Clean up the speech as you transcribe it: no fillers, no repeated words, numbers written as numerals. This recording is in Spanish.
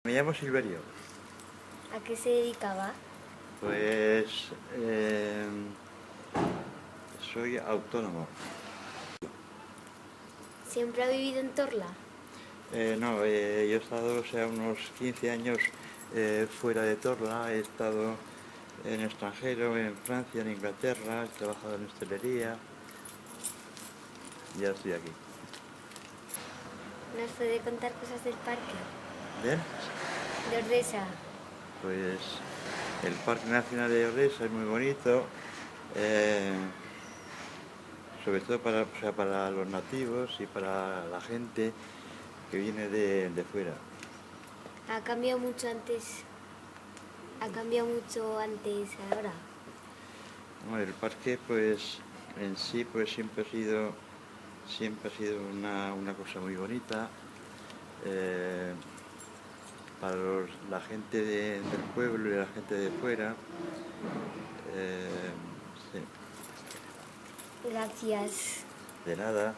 Me llamo Silverio. ¿A qué se dedicaba? Pues soy autónomo. ¿Siempre ha vivido en Torla? No, yo he estado, o sea, unos 15 años fuera de Torla. He estado en extranjero, en Francia, en Inglaterra, he trabajado en hostelería y ya estoy aquí. ¿Nos puede contar cosas del parque? Bien, De Ordesa. pues el Parque Nacional de Ordesa es muy bonito, eh, sobre todo para, o sea, para los nativos y para la gente que viene de fuera. ¿Ha cambiado mucho antes? ¿Ha cambiado mucho antes ahora? Bueno, el parque, pues en sí, pues siempre ha sido una cosa muy bonita. eh, para la gente del pueblo y la gente de fuera. eh, sí, Gracias. de nada.